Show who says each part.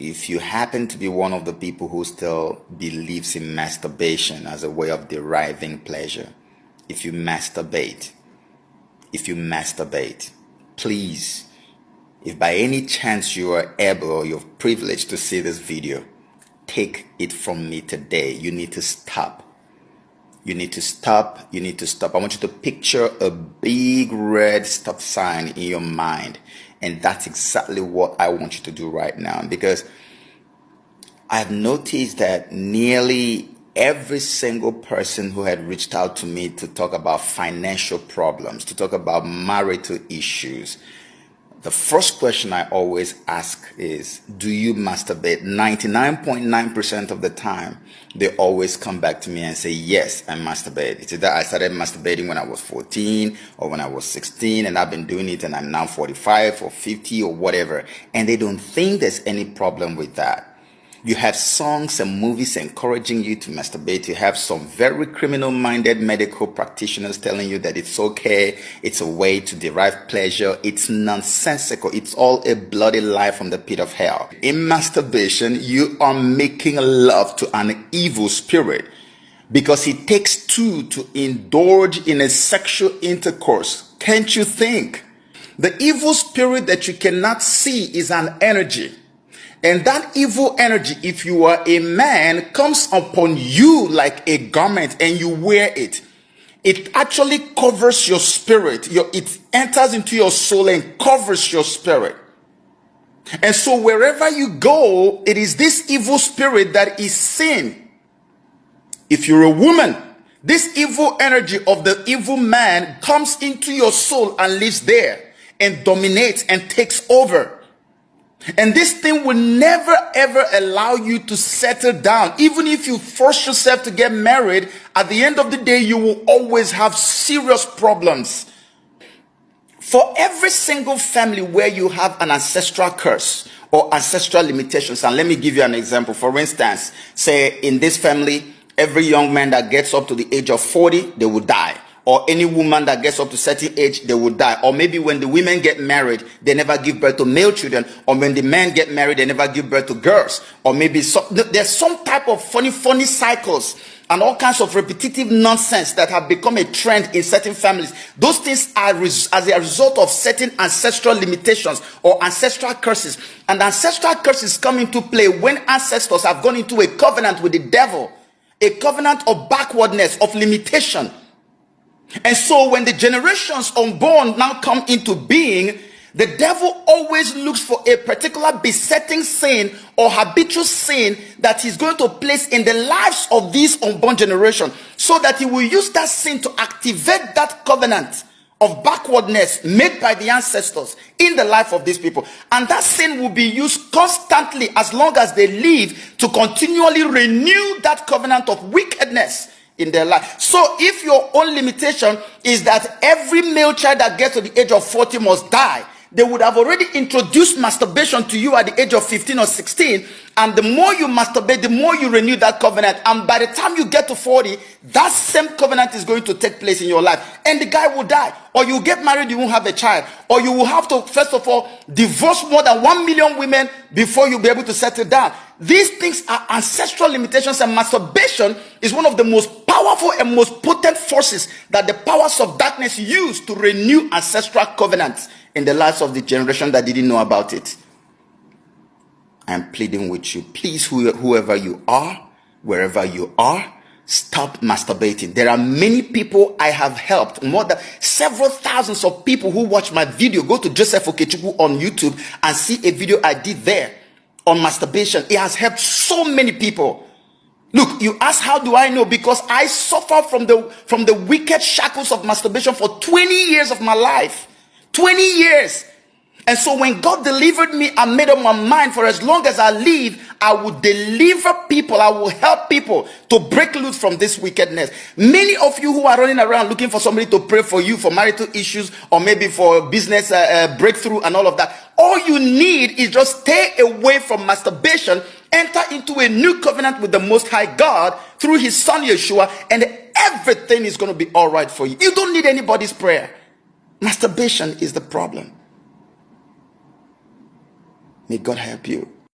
Speaker 1: if you happen to be one of the people who still believes in masturbation as a way of deriving pleasure, if you masturbate, please, if by any chance you are able or you're privileged to see this video, take it from me today. You need to stop. You need to stop. You need to stop. I want you to picture a big red stop sign in your mind. And that's exactly what I want you to do right now. Because I've noticed that nearly every single person who had reached out to me to talk about financial problems, to talk about marital issues, the first question I always ask is, do you masturbate? 99.9% of the time, they always come back to me and say, yes, I masturbate. It's either I started masturbating when I was 14 or when I was 16, and I've been doing it and I'm now 45 or 50 or whatever. And they don't think there's any problem with that. You have songs and movies encouraging you to masturbate. You have some very criminal-minded medical practitioners telling you that it's okay. It's a way to derive pleasure. It's nonsensical. It's all a bloody lie from the pit of hell. In masturbation, you are making love to an evil spirit, because it takes two to indulge in a sexual intercourse. Can't you think? The evil spirit that you cannot see is an energy. And that evil energy, if you are a man, comes upon you like a garment and you wear it. It actually covers your spirit. It enters into your soul and covers your spirit. And so wherever you go, it is this evil spirit that is seen. If you're a woman, this evil energy of the evil man comes into your soul and lives there and dominates and takes over. And this thing will never ever allow you to settle down. Even if you force yourself to get married, at the end of the day, you will always have serious problems. For every single family where you have an ancestral curse or ancestral limitations, and let me give you an example. For instance, say in this family, every young man that gets up to the age of 40, they will die. Or any woman that gets up to a certain age, they will die. Or maybe when the women get married, they never give birth to male children. Or when the men get married, they never give birth to girls. Or maybe there's some type of funny cycles and all kinds of repetitive nonsense that have become a trend in certain families. Those things are as a result of certain ancestral limitations or ancestral curses. And ancestral curses come into play when ancestors have gone into a covenant with the devil, a covenant of backwardness, of limitation. And so when the generations unborn now come into being, the devil always looks for a particular besetting sin or habitual sin that he's going to place in the lives of this unborn generation, so that he will use that sin to activate that covenant of backwardness made by the ancestors in the life of these people. And that sin will be used constantly as long as they live, to continually renew that covenant of wickedness in their life. So if your own limitation is that every male child that gets to the age of 40 must die, they would have already introduced masturbation to you at the age of 15 or 16. And the more you masturbate, the more you renew that covenant. And by the time you get to 40, that same covenant is going to take place in your life. And the guy will die. Or you get married, you won't have a child. Or you will have to, first of all, divorce more than 1 million women before you'll be able to settle down. These things are ancestral limitations, and masturbation is one of the most powerful and most potent forces that the powers of darkness use to renew ancestral covenants in the lives of the generation that didn't know about it. I'm pleading with you, please, whoever you are, wherever you are, stop masturbating. There are many people I have helped, more than several thousands of people who watch my video. Go to Joseph Okechukwu on YouTube and see a video I did there on masturbation. It has helped so many people. Look, you ask, how do I know? Because I suffer from the wicked shackles of masturbation for 20 years of my life. 20 years. And so when God delivered me, I made up my mind, for as long as I live, I will deliver people. I will help people to break loose from this wickedness. Many of you who are running around looking for somebody to pray for you for marital issues, or maybe for business breakthrough and all of that, all you need is just stay away from masturbation, enter into a new covenant with the Most High God through his son Yeshua, and everything is going to be all right for you. You don't need anybody's prayer. Masturbation is the problem. May God help you.